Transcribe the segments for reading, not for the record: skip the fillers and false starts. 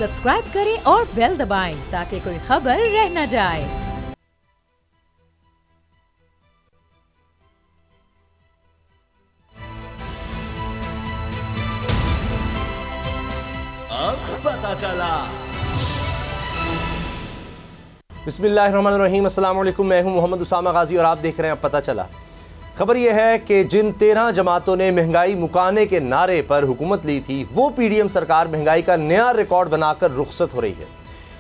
Subscribe करें और bell दबाएं ताकि कोई खबर रह न जाए। अब पता चला। बिस्मिल्लाहिर्रहमानिर्रहीम, अस्सलाम वालेकुम। मैं हूं मोहम्मद उसामा गाजी और आप देख रहे हैं अब पता चला। खबर यह है कि जिन 13 जमातों ने महंगाई मुकाने के नारे पर हुकूमत ली थी, वो पीडीएम सरकार महंगाई का नया रिकॉर्ड बनाकर रुखसत हो रही है।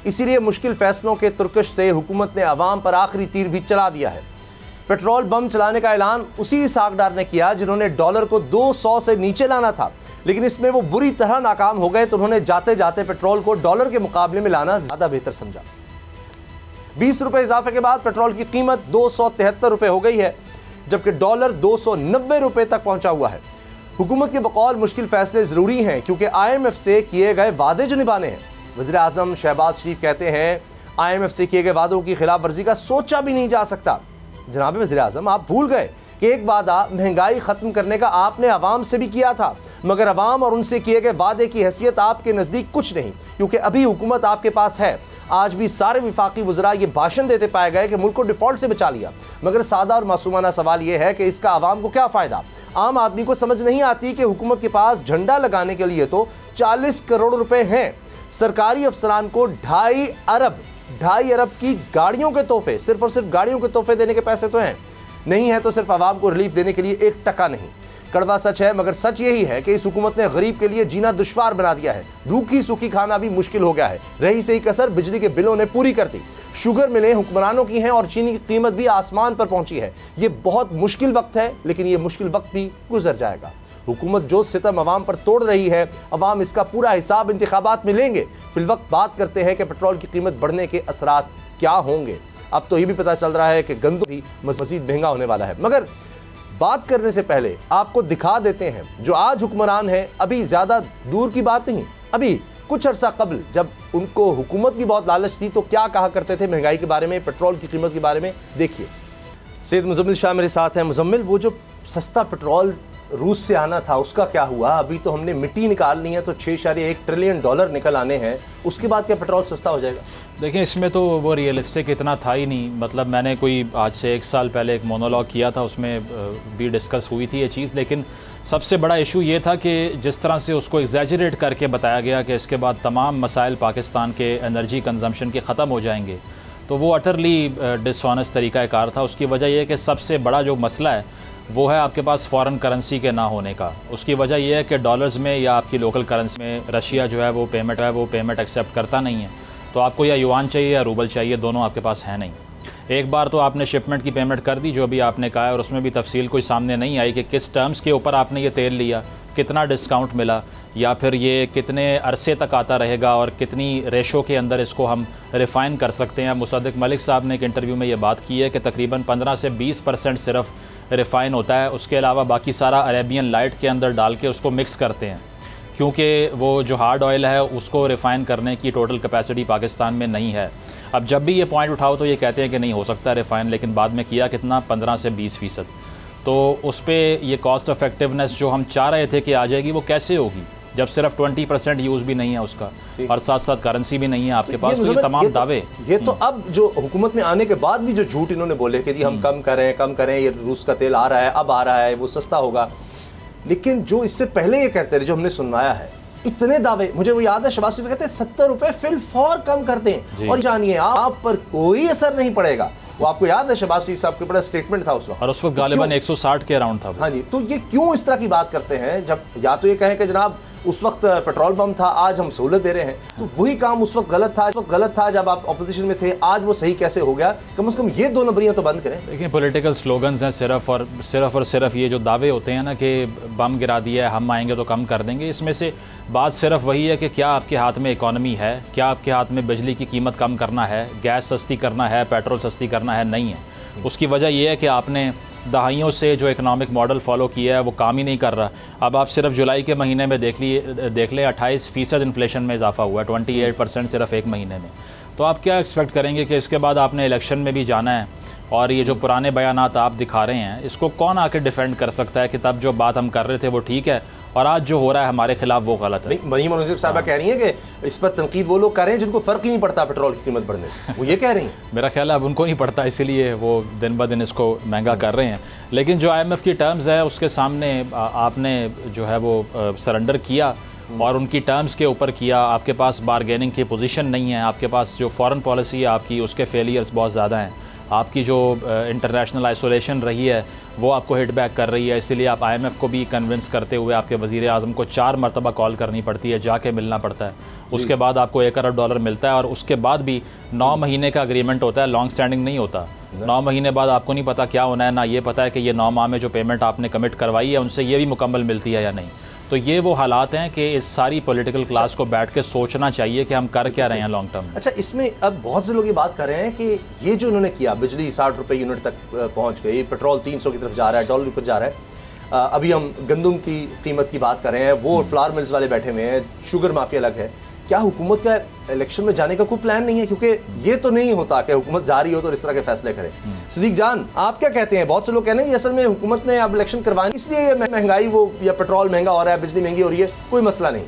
इसीलिए मुश्किल फैसलों के तुर्कश से हुकूमत ने अवाम पर आखिरी तीर भी चला दिया है। पेट्रोल बम चलाने का ऐलान उसी इसहाक ने किया जिन्होंने डॉलर को 200 से नीचे लाना था, लेकिन इसमें वो बुरी तरह नाकाम हो गए तो उन्होंने जाते जाते पेट्रोल को डॉलर के मुकाबले में लाना ज्यादा बेहतर समझा। 20 रुपए इजाफे के बाद पेट्रोल की कीमत 273 रुपए हो गई है, जबकि डॉलर 290 रुपए तक पहुंचा हुआ है। हुकूमत के बकौल मुश्किल फैसले जरूरी हैं क्योंकि IMF से किए गए वादे जो निभाने हैं। वज़ीर आज़म शहबाज शरीफ कहते हैं IMF से किए गए वादों की खिलाफ वर्जी का सोचा भी नहीं जा सकता। जनाब वज़ीर आज़म, आप भूल गए कि एक वादा महंगाई ख़त्म करने का आपने अवाम से भी किया था, मगर अवाम और उनसे किए गए वादे की हैसियत आपके नज़दीक कुछ नहीं, क्योंकि अभी हुकूमत आपके पास है। आज भी सारे विफाकी वज़रा ये भाषण देते पाए गए कि मुल्क को डिफ़ॉल्ट से बचा लिया, मगर सादा और मासूमाना सवाल ये है कि इसका आवाम को क्या फ़ायदा। आम आदमी को समझ नहीं आती कि हुकूमत के पास झंडा लगाने के लिए तो 40 करोड़ रुपए हैं। सरकारी अफसरान को 2.5 अरब की गाड़ियों के तोहफे, सिर्फ और सिर्फ गाड़ियों के तोहफे देने के पैसे तो हैं, नहीं है तो सिर्फ आवाम को रिलीफ देने के लिए 1 टका नहीं। कड़वा सच है, मगर सच यही है कि इस हुकूमत ने गरीब के लिए जीना दुश्वार बना दिया है। रूखी सूखी खाना भी मुश्किल हो गया है। रही सही कसर बिजली के बिलों ने पूरी कर दी। शुगर मिलें हुक्मरानों की हैं और चीनी की कीमत भी आसमान पर पहुंची है। ये बहुत मुश्किल वक्त है, लेकिन ये मुश्किल वक्त भी गुजर जाएगा। हुकूमत जो सितम अवाम पर तोड़ रही है, अवाम इसका पूरा हिसाब इंतखाबात में लेंगे। फिलवक्त बात करते हैं कि पेट्रोल की कीमत बढ़ने के असरात क्या होंगे। अब तो ये भी पता चल रहा है कि गंदम भी मज़ीद महंगा होने वाला है। मगर बात करने से पहले आपको दिखा देते हैं जो आज हुक्मरान हैं। अभी ज़्यादा दूर की बात नहीं, अभी कुछ अर्सा कबल जब उनको हुकूमत की बहुत लालच थी तो क्या कहा करते थे महंगाई के बारे में, पेट्रोल की कीमत के बारे में। देखिए, सैयद मुज़म्मिल शाह मेरे साथ हैं। मुज़म्मिल, वो जो सस्ता पेट्रोल रूस से आना था उसका क्या हुआ? अभी तो हमने मिट्टी निकालनी है तो 6.1 ट्रिलियन डॉलर निकल आने हैं, उसके बाद क्या पेट्रोल सस्ता हो जाएगा? देखिए, इसमें तो वो रियलिस्टिक इतना था ही नहीं। मतलब मैंने कोई आज से 1 साल पहले एक मोनोलॉग किया था, उसमें भी डिस्कस हुई थी ये चीज़, लेकिन सबसे बड़ा इशू ये था कि जिस तरह से उसको एग्जैजरेट करके बताया गया कि इसके बाद तमाम मसाइल पाकिस्तान के एनर्जी कंजम्पशन के ख़त्म हो जाएंगे, तो वो अटरली डिसऑनेस्ट तरीक़ाकार था। उसकी वजह यह है कि सबसे बड़ा जो मसला है वो है आपके पास फ़ॉरेन करेंसी के ना होने का। उसकी वजह यह है कि डॉलर्स में या आपकी लोकल करेंसी में रशिया जो है वो पेमेंट एक्सेप्ट करता नहीं है। तो आपको या युआन चाहिए या रूबल चाहिए, दोनों आपके पास है नहीं। एक बार तो आपने शिपमेंट की पेमेंट कर दी जो भी आपने कहा है, और उसमें भी तफसील कोई सामने नहीं आई कि किस टर्म्स के ऊपर आपने ये तेल लिया, कितना डिस्काउंट मिला, या फिर ये कितने अरसे तक आता रहेगा और कितनी रेशो के अंदर इसको हम रिफ़ाइन कर सकते हैं। मुसद्दिक मलिक साहब ने एक इंटरव्यू में ये बात की है कि तकरीबन 15 से 20% सिर्फ रिफ़ाइन होता है, उसके अलावा बाकी सारा अरेबियन लाइट के अंदर डाल के उसको मिक्स करते हैं, क्योंकि वो जो हार्ड ऑयल है उसको रिफ़ाइन करने की टोटल कैपेसिटी पाकिस्तान में नहीं है। अब जब भी ये पॉइंट उठाओ तो ये कहते हैं कि नहीं हो सकता रिफ़ाइन, लेकिन बाद में किया कितना, 15 से 20%। तो उस पर ये कॉस्ट इफेक्टिवनेस जो हम चाह रहे थे कि आ जाएगी, वो कैसे होगी जब सिर्फ 20% यूज़ भी नहीं है उसका, और साथ साथ करेंसी भी नहीं है आपके पास। तो ये तमाम दावे, ये तो अब जो हुकूमत में आने के बाद भी जो झूठ इन्होंने बोले कि जी हम कम करें, ये रूस का तेल आ रहा है, अब आ रहा है, वो सस्ता होगा, लेकिन जो इससे पहले ये कहते रहे, जो हमने सुनवाया है, इतने दावे। मुझे वो याद है शहबाज शरीफ कहते हैं 70 रुपए फिल फॉर कम कर दें और जानिए आप पर कोई असर नहीं पड़ेगा। वो आपको याद है शहबाज शरीफ साहब के बड़ा स्टेटमेंट था उस वक्त, और उस वक्त गालिबन 160 के अराउंड था। हाँ जी, तो ये क्यों इस तरह की बात करते हैं? जब या तो ये कहें कि जनाब उस वक्त पेट्रोल बम था, आज हम सहूलत दे रहे हैं, तो वही काम उस वक्त गलत था जब आप अपोजिशन में थे, आज वो सही कैसे हो गया? कम से कम ये दो नंबरियां तो बंद करें। देखिए, पॉलिटिकल स्लोगन्स हैं सिर्फ ये जो दावे होते हैं ना कि बम गिरा दिया है, हम आएंगे तो कम कर देंगे, इसमें से बात सिर्फ वही है कि क्या आपके हाथ में इकॉनमी है, क्या आपके हाथ में बिजली की कीमत कम करना है, गैस सस्ती करना है, पेट्रोल सस्ती करना है? नहीं है। उसकी वजह यह है कि आपने दहाइयों से जो इकोनॉमिक मॉडल फॉलो किया है वो काम ही नहीं कर रहा। अब आप सिर्फ जुलाई के महीने में देख लें 28% इन्फ्लेशन में इजाफा हुआ है, 28% सिर्फ एक महीने में। तो आप क्या एक्सपेक्ट करेंगे कि इसके बाद आपने इलेक्शन में भी जाना है और ये जो पुराने बयानात आप दिखा रहे हैं इसको कौन आके डिफेंड कर सकता है कि तब जो बात हम कर रहे थे वो ठीक है और आज जो हो रहा है हमारे खिलाफ वो गलत है। मरीम मुनव्वर साहबा कह रही हैं कि इस पर तनकीद वो लोग कर रहे हैं जिनको फ़र्क ही नहीं पड़ता पेट्रोल की कीमत बढ़ने से, वो ये कह रही हैं। मेरा ख्याल है अब उनको नहीं पड़ता, इसीलिए वो दिन ब दिन इसको महंगा कर रहे हैं। लेकिन जो IMF की टर्म्स है उसके सामने आपने जो है वो सरेंडर किया और उनकी टर्म्स के ऊपर किया। आपके पास बारगेनिंग की पोजीशन नहीं है, आपके पास जो फॉरेन पॉलिसी है आपकी उसके फेलियर्स बहुत ज़्यादा हैं, आपकी जो इंटरनेशनल आइसोलेशन रही है वो आपको हिट बैक कर रही है। इसीलिए आप IMF को भी कन्विंस करते हुए आपके वज़ीर आज़म को 4 मरतबा कॉल करनी पड़ती है, जाके मिलना पड़ता है। उसके बाद आपको $1 अरब मिलता है और उसके बाद भी 9 महीने का अग्रीमेंट होता है, लॉन्ग स्टैंडिंग नहीं होता। 9 महीने बाद आपको नहीं पता क्या होना है, ना ये पता है कि ये 9 माह में जो पेमेंट आपने कमिट करवाई है उनसे ये भी मुकम्मल मिलती है या नहीं। तो ये वो हालात हैं कि इस सारी पॉलिटिकल क्लास को बैठ के सोचना चाहिए कि हम कर क्या रहे हैं लॉन्ग टर्म में। अच्छा, इसमें अब बहुत से लोग ये बात कर रहे हैं कि ये जो उन्होंने किया, बिजली 60 रुपये यूनिट तक पहुंच गई, पेट्रोल 300 की तरफ जा रहा है, डॉलर ऊपर जा रहा है, अभी हम गंदम की कीमत की बात कर रहे हैं, वो फ्लावर मिल्स वाले बैठे हुए हैं, शुगर माफिया अलग है। क्या हुकूमत का इलेक्शन में जाने का कोई प्लान नहीं है? क्योंकि ये तो नहीं होता कि हुकूमत जा रही हो तो इस तरह के फैसले करें। सिद्दीक जान, आप क्या कहते हैं? बहुत से लोग कह रहे हैं कि असल में हुकूमत ने अब इलेक्शन करवाए इसलिए ये महंगाई वो या पेट्रोल महंगा हो रहा है, बिजली महंगी हो रही है, कोई मसला नहीं।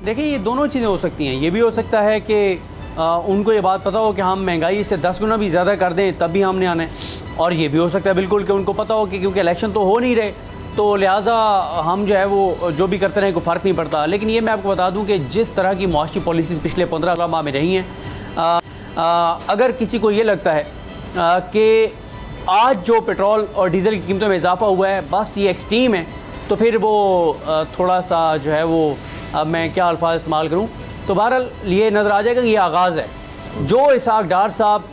देखिए, ये दोनों चीज़ें हो सकती हैं। ये भी हो सकता है कि उनको ये बात पता हो कि हम महंगाई से 10 गुना भी ज़्यादा कर दें तब भी हमने आना है, और ये भी हो सकता है बिल्कुल कि उनको पता हो कि क्योंकि इलेक्शन तो हो नहीं रहे तो लिहाजा हम जो है वो जो भी करते रहें कोई फ़र्क नहीं पड़ता। लेकिन ये मैं आपको बता दूं कि जिस तरह की मुआशी पॉलिसीज़ पिछले 15 माह में रही हैं, अगर किसी को ये लगता है कि आज जो पेट्रोल और डीज़ल की कीमतों में इजाफा हुआ है बस ये एक्सट्रीम है, तो फिर वो थोड़ा सा जो है वो, अब मैं क्या अल्फाज इस्तेमाल करूँ, तो बहरहाल ये नज़र आ जाएगा कि ये आगाज़ है। जो इसहाक डार साहब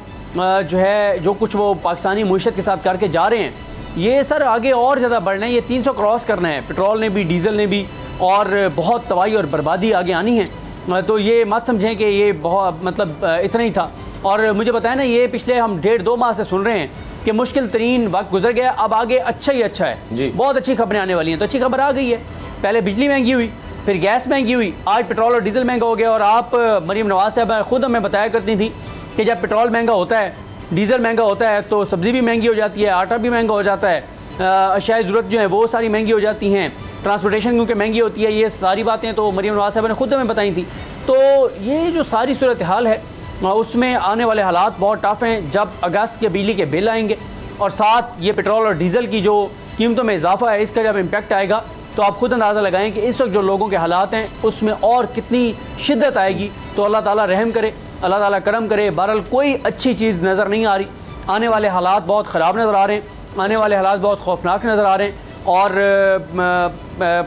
जो है जो कुछ वो पाकिस्तानी मुईशत के साथ करके जा रहे हैं, ये सर आगे और ज़्यादा बढ़ना है, ये 300 क्रॉस करना है, पेट्रोल ने भी डीज़ल ने भी, और बहुत तबाही और बर्बादी आगे आनी है। तो ये मत समझें कि ये बहुत मतलब इतना ही था। और मुझे बताया ना, ये पिछले हम 1.5-2 माह से सुन रहे हैं कि मुश्किल तरीन वक्त गुजर गया, अब आगे अच्छा ही अच्छा है, बहुत अच्छी खबरें आने वाली हैं। तो अच्छी खबर आ गई है, पहले बिजली महंगी हुई, फिर गैस महंगी हुई, आज पेट्रोल और डीज़ल महंगा हो गया। और आप मरीम नवाज साहब खुद हमें बताया करती थी कि जब पेट्रोल महंगा होता है, डीज़ल महंगा होता है तो सब्ज़ी भी महंगी हो जाती है, आटा भी महंगा हो जाता है, अशिया ज़रूरत जो है वो सारी महंगी हो जाती हैं, ट्रांसपोर्टेशन क्योंकि महंगी होती है। ये सारी बातें तो मरीम नवाज साहब ने खुद हमें बताई थी। तो ये जो सारी सूरत हाल है उसमें आने वाले हालात बहुत टफ हैं। जब अगस्त के बिजली के बिल आएंगे और साथ ये पेट्रोल और डीज़ल की जो कीमतों में इजाफा है इसका जब इम्पैक्ट आएगा तो आप खुद अंदाज़ा लगाएं कि इस वक्त जो लोगों के हालात हैं उसमें और कितनी शिद्दत आएगी। तो अल्लाह ताला रहम करे, अल्लाह ताला करम करे। बहरहाल कोई अच्छी चीज़ नज़र नहीं आ रही, आने वाले हालात बहुत ख़राब नज़र आ रहे हैं, आने वाले हालात बहुत खौफनाक नज़र आ रहे हैं। और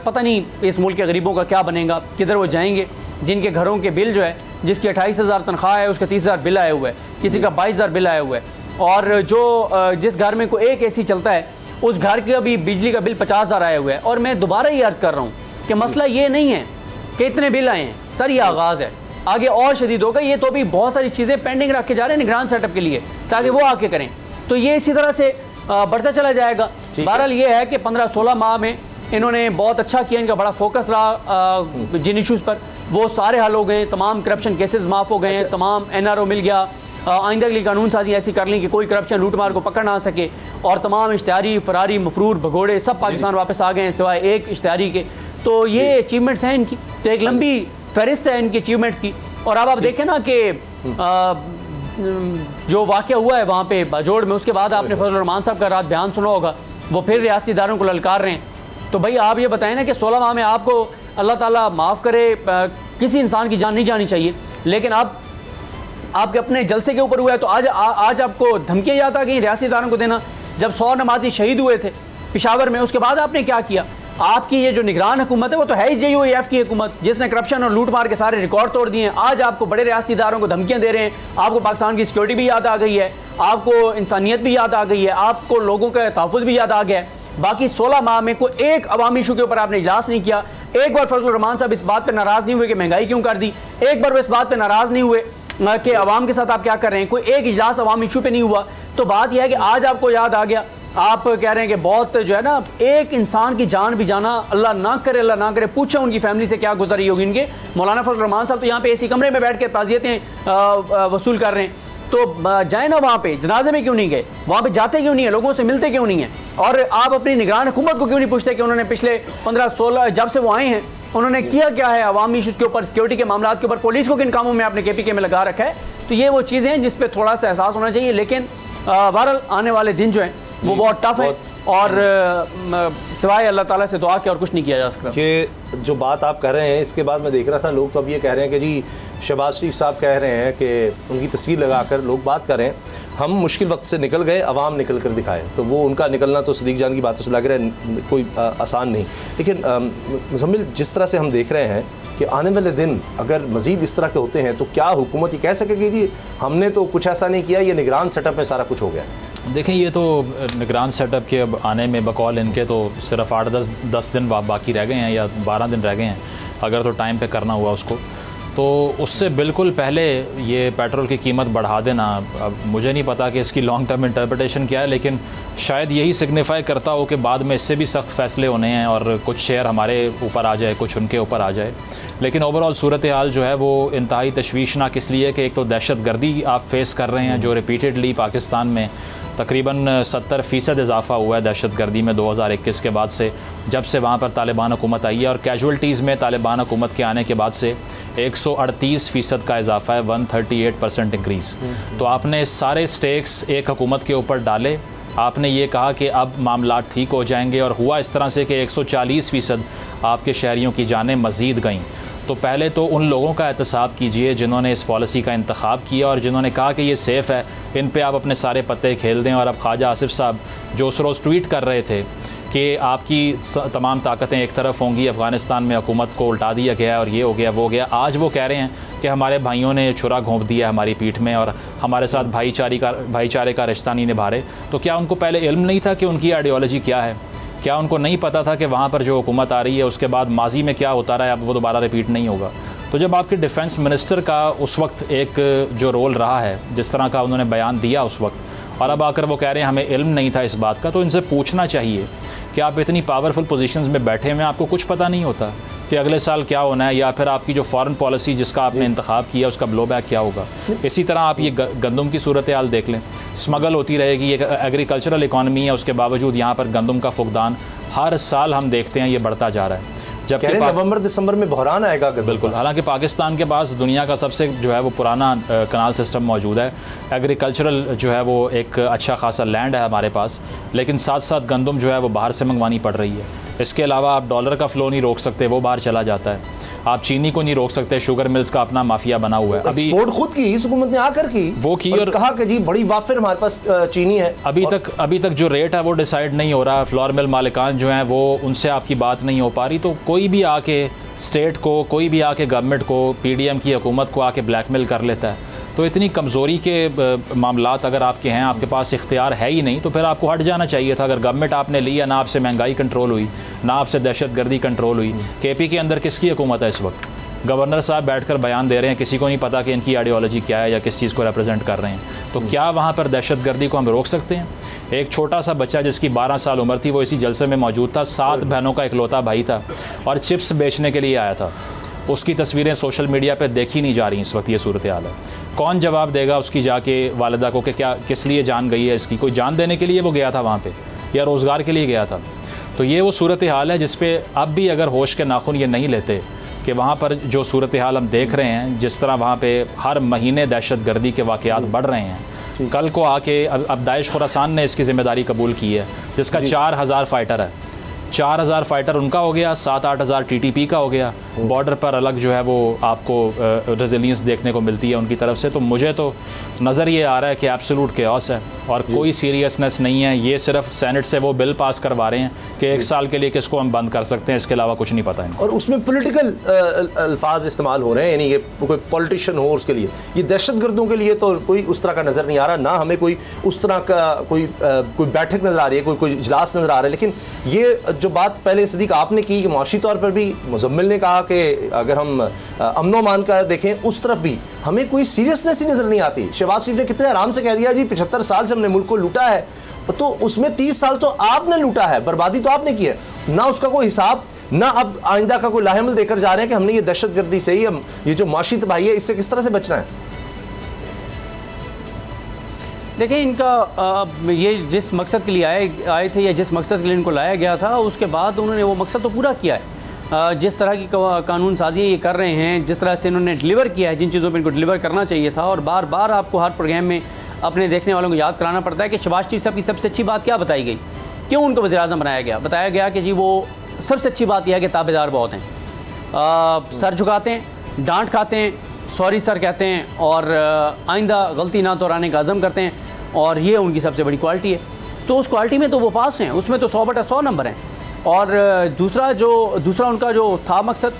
पता नहीं इस मुल्क के गरीबों का क्या बनेगा, किधर वो जाएंगे, जिनके घरों के बिल जो है, जिसकी 28,000 तनख्वाह है उसका 30,000 बिल आया हुआ है, किसी का 22,000 बिल आया हुआ है, और जो जिस घर में कोई एक AC चलता है उस घर के अभी बिजली का बिल 50,000 आया हुआ है। और मैं दोबारा ये अर्ज़ कर रहा हूँ कि मसला ये नहीं है कि इतने बिल आए हैं, सर ये आगाज़ है, आगे और शदीद होगा। ये तो भी बहुत सारी चीज़ें पेंडिंग रख के जा रहे हैं निगरान सेटअप के लिए ताकि वो आके करें, तो ये इसी तरह से बढ़ता चला जाएगा। बहरहाल ये है कि 15-16 माह में इन्होंने बहुत अच्छा किया, इनका बड़ा फोकस रहा जिन इशूज़ पर, वो सारे हल हो गए, तमाम करप्शन केसेस माफ़ हो गए हैं, तमाम NRO मिल गया, आइंदा के लिए कानून साजी ऐसी कर ली कि कोई करप्शन लूटमार को पकड़ ना सके, और तमाम इश्तिहारी फरारी मफरूर भगोड़े सब पाकिस्तान वापस आ गए हैं सिवाय एक इश्तिहारी के। तो ये अचीवमेंट्स हैं इनकी, तो एक लंबी फहरिस्त है इनकी अचीवमेंट्स की। और अब आप देखें ना कि जो वाक़या हुआ है वहाँ पे बाजोड़ में, उसके बाद आपने फजल रहमान साहब का रात बयान सुना होगा, वो फिर रियासती इदारों को ललकार रहे हैं। तो भाई आप ये बताएं ना कि 16 माह में आपको अल्लाह ताला माफ़ करे किसी इंसान की जान नहीं जानी चाहिए, लेकिन अब आपके अपने जलसे के ऊपर हुआ है तो आज आपको धमकियाँ याद आ गई रियासती इदारों को देना। जब 100 नमाजी शहीद हुए थे पेशावर में, उसके बाद आपने क्या किया? आपकी ये जो निगरान हुकूमत है वो तो है ही JUAF की हुकूमत, जिसने करप्शन और लूट मार के सारे रिकॉर्ड तोड़ दिए हैं। आज आपको बड़े रियासती इदारों को धमकियां दे रहे हैं, आपको पाकिस्तान की सिक्योरिटी भी याद आ गई है, आपको इंसानियत भी याद आ गई है, आपको लोगों का तहफ़्फ़ुज़ भी याद आ गया है। बाकी 16 माह में कोई एक अवामी इशू के ऊपर आपने इजलास नहीं किया। एक बार फजल रहमान साहब इस बात पर नाराज़ नहीं हुए कि महंगाई क्यों कर दी, एक बार वो इस बात पर नाराज़ नहीं हुए कि अवाम के साथ आप क्या कर रहे हैं, कोई एक इजलास अवामी इशू पे नहीं हुआ। तो बात यह है कि आज आपको याद आ गया, आप कह रहे हैं कि बहुत जो है ना, एक इंसान की जान भी जाना अल्लाह ना करे, अल्लाह ना करे। पूछो उनकी फैमिली से क्या गुजरी होगी इनके। मौलाना फजल रहमान साहब तो यहाँ पे AC कमरे में बैठ के ताज़ियतें वसूल कर रहे हैं। तो जाए ना वहाँ पे, जनाजे में क्यों नहीं गए, वहाँ पे जाते क्यों नहीं है, लोगों से मिलते क्यों नहीं है? और आप अपनी निगरान हुकूमत को क्यों नहीं पूछते कि उन्होंने पिछले 15-16 जब से वो आए हैं उन्होंने किया क्या है अवामी इशूज़ के ऊपर, सिक्योरिटी के मामला के ऊपर, पुलिस को किन कामों में आपने KPK में लगा रखा है? तो ये वो चीज़ें हैं जिस पर थोड़ा सा एहसास होना चाहिए। लेकिन बहरहाल आने वाले दिन जो हैं वो बहुत टफ है और सिवाय अल्लाह ताला से दुआ के और कुछ नहीं किया जा सकता। कि जो बात आप कर रहे हैं इसके बाद मैं देख रहा था लोग तो अब ये कह रहे हैं कि जी शहबाज शरीफ साहब कह रहे हैं कि उनकी तस्वीर लगाकर लोग बात कर रहे हैं, हम मुश्किल वक्त से निकल गए, अवाम निकल कर दिखाए। तो वो उनका निकलना तो सदीक जान की बातों से लग रहा है कोई आसान नहीं। लेकिन मुज़म्मिल, जिस तरह से हम देख रहे हैं कि आने वाले दिन अगर मज़ीद इस तरह के होते हैं तो क्या हुकूमत ये कह सकेगी जी हमने तो कुछ ऐसा नहीं किया, ये निगरान सेटअप में सारा कुछ हो गया? देखें, ये तो निगरान सेटअप के अब आने में बकौल इनके तो सिर्फ 8-10 दिन बाकी रह गए हैं या 12 दिन रह गए हैं, अगर तो टाइम पे करना हुआ उसको। तो उससे बिल्कुल पहले ये पेट्रोल की कीमत बढ़ा देना, अब मुझे नहीं पता कि इसकी लॉन्ग टर्म इंटरप्रिटेशन क्या है, लेकिन शायद यही सिग्निफाई करता हो कि बाद में इससे भी सख्त फ़ैसले होने हैं और कुछ शेयर हमारे ऊपर आ जाए, कुछ उनके ऊपर आ जाए। लेकिन ओवरऑल सूरत हाल जो है वो इंतहाई तशवीशनाक इसलिए कि एक तो दहशत गर्दी आप फेस कर रहे हैं जो रिपीटेडली पाकिस्तान में तकरीबन 70% इजाफा हुआ है दहशत गर्दी में 2021 के बाद से, जब से वहाँ पर तालिबान हुकूमत आई है। और कैजुअल्टीज़ में तालिबान हुकूमत के आने के बाद से 138% का इजाफा है, 138% इंक्रीज़। तो आपने सारे स्टेक्स एक हुकूमत के ऊपर डाले, आपने ये कहा कि अब मामला ठीक हो जाएंगे और हुआ इस तरह से कि 140% आपके शहरियों की जानें मज़ीद गईं। तो पहले तो उन लोगों का एहतसाब कीजिए जिन्होंने इस पॉलिसी का इंतखाब किया और जिन्होंने कहा कि ये सेफ़ है, इन पे आप अपने सारे पत्ते खेल दें। और अब ख्वाजा आसिफ साहब जो उस रोज़ ट्वीट कर रहे थे कि आपकी तमाम ताकतें एक तरफ होंगी, अफ़गानिस्तान में हुकूमत को उल्टा दिया गया और ये हो गया वो हो गया, आज वो कह रहे हैं कि हमारे भाइयों ने छुरा घोंप दिया हमारी पीठ में और हमारे साथ भाईचारे का रिश्ता नहीं निभा रहे। तो क्या उनको पहले इल्म नहीं था कि उनकी आइडियोलॉजी क्या है? क्या उनको नहीं पता था कि वहाँ पर जो हुकूमत आ रही है उसके बाद माजी में क्या होता रहा है, अब वो दोबारा रिपीट नहीं होगा? तो जब आपके डिफेंस मिनिस्टर का उस वक्त एक जो रोल रहा है, जिस तरह का उन्होंने बयान दिया उस वक्त, और अब आकर वो कह रहे हैं हमें इल्म नहीं था इस बात का, तो इनसे पूछना चाहिए कि आप इतनी पावरफुल पोजीशंस में बैठे हुए हैं, आपको कुछ पता नहीं होता कि अगले साल क्या होना है, या फिर आपकी जो फॉरेन पॉलिसी जिसका आपने इंतखाब किया उसका ब्लो बैक क्या होगा? इसी तरह आप ये गंदम की सूरत हाल देख लें, स्मगल होती रहेगी, एक एग्रीकल्चरल इकॉनमी है, उसके बावजूद यहाँ पर गंदम का फुकदान हर साल हम देखते हैं ये बढ़ता जा रहा है। जबकि नवंबर दिसंबर में बहरान आएगा। बिल्कुल, हालांकि पाकिस्तान के पास दुनिया का सबसे जो है वो पुराना कनाल सिस्टम मौजूद है, एग्रीकल्चरल जो है वो एक अच्छा खासा लैंड है हमारे पास, लेकिन साथ साथ गंदम जो है वो बाहर से मंगवानी पड़ रही है। इसके अलावा आप डॉलर का फ़्लो नहीं रोक सकते, वो बाहर चला जाता है। आप चीनी को नहीं रोक सकते, शुगर मिल्स का अपना माफिया बना हुआ है। अभी एक्सपोर्ट खुद की इस हुकूमत ने आकर की वो की और कहा कि जी बड़ी वाफिर हमारे पास चीनी है। अभी तक जो रेट है वो डिसाइड नहीं हो रहा, फ्लोर मिल मालिकान जो हैं वो उनसे आपकी बात नहीं हो पा रही। तो कोई भी आके स्टेट को, कोई भी आके गवर्नमेंट को, PDM की हुकूमत को आके ब्लैकमेल कर लेता है। तो इतनी कमज़ोरी के मामलात अगर आपके हैं, आपके पास इख्तियार है ही नहीं, तो फिर आपको हट जाना चाहिए था। अगर गवर्नमेंट आपने लिया, ना आपसे महंगाई कंट्रोल हुई, ना आपसे दहशत गर्दी कंट्रोल हुई। KP के अंदर किसकी हुकूमत है इस वक्त? गवर्नर साहब बैठकर बयान दे रहे हैं, किसी को नहीं पता कि इनकी आइडियोलॉजी क्या है या किस चीज़ को रिप्रेजेंट कर रहे हैं। तो क्या वहाँ पर दहशत गर्दी को हम रोक सकते हैं? एक छोटा सा बच्चा जिसकी 12 साल उम्र थी वो इसी जलसे में मौजूद था, 7 बहनों का इकलौता भाई था और चिप्स बेचने के लिए आया था। उसकी तस्वीरें सोशल मीडिया पर देखी नहीं जा रही इस वक्त। ये सूरत हाल है। कौन जवाब देगा उसकी जाके वालिदा को कि क्या किस लिए जान गई है इसकी? कोई जान देने के लिए वो गया था वहाँ पे या रोज़गार के लिए गया था? तो ये वो सूरत हाल है जिस पे अब भी अगर होश के नाखून ये नहीं लेते कि वहाँ पर जो सूरत हाल हम देख रहे हैं, जिस तरह वहाँ पे हर महीने दहशत गर्दी के वाक़यात बढ़ रहे हैं। कल को आके अब दाइश खुरासान ने इसकी ज़िम्मेदारी कबूल की है, जिसका 4000 फ़ाइटर है। 4000 फ़ाइटर उनका हो गया, 7-8 हज़ार TTP का हो गया। बॉर्डर पर अलग जो है वो आपको रेजिलियंस देखने को मिलती है उनकी तरफ से। तो मुझे तो नज़र ये आ रहा है कि एब्सोल्यूट केओस है और कोई सीरियसनेस नहीं है। ये सिर्फ सेनेट से वो बिल पास करवा रहे हैं कि 1 साल के लिए किसको हम बंद कर सकते हैं, इसके अलावा कुछ नहीं पता है। और उसमें पॉलिटिकल अल्फाज इस्तेमाल हो रहे हैं, यानी ये कोई पॉलिटिशियन हो उसके लिए। ये दहशत गर्दों के लिए तो कोई उस तरह का नज़र नहीं आ रहा, ना हमें कोई उस तरह का कोई बैठक नज़र आ रही है, कोई इजलास नज़र आ रहा है। लेकिन ये जो बात पहले सदीक आपने की कि मुआशी तौर पर भी मुजम्मिल ने कहा कि अगर हम अमनो मान का देखें उस तरफ भी हमें कोई सीरियसनेस ही नज़र नहीं आती। शहबाज शरीफ ने कितने आराम से कह दिया जी 75 साल से हमने मुल्क को लूटा है, तो उसमें 30 साल तो आपने लूटा है, बर्बादी तो आपने की है, ना उसका कोई हिसाब, ना अब आइंदा का कोई लाहेमल देकर जा रहे हैं कि हमने ये दहशत गर्दी से ही, ये जो माशी तबाही है इससे किस तरह से बचना है। देखिए इनका ये जिस मकसद के लिए आए थे या जिस मकसद के लिए इनको लाया गया था, उसके बाद उन्होंने वो मकसद तो पूरा किया है। जिस तरह की कानून साजियाँ ये कर रहे हैं, जिस तरह से इन्होंने डिलीवर किया है, जिन चीज़ों पर इनको डिलीवर करना चाहिए था, और बार बार आपको हर प्रोग्राम में अपने देखने वालों को याद कराना पड़ता है कि शहबाज शरीफ साहब की सबसे अच्छी बात क्या बताई गई, क्यों उनको वज़ीर-ए-आज़म बनाया गया। बताया गया कि जी वो सबसे अच्छी बात यह है कि ताबेदार बहुत हैं, सर झुकाते हैं, डांट खाते हैं, सॉरी सर कहते हैं और आइंदा गलती ना दोहराने का अज़म करते हैं, और ये उनकी सबसे बड़ी क्वालिटी है। तो उस क्वालिटी में तो वो पास हैं, उसमें तो 100/100 नंबर हैं। और दूसरा उनका जो था मकसद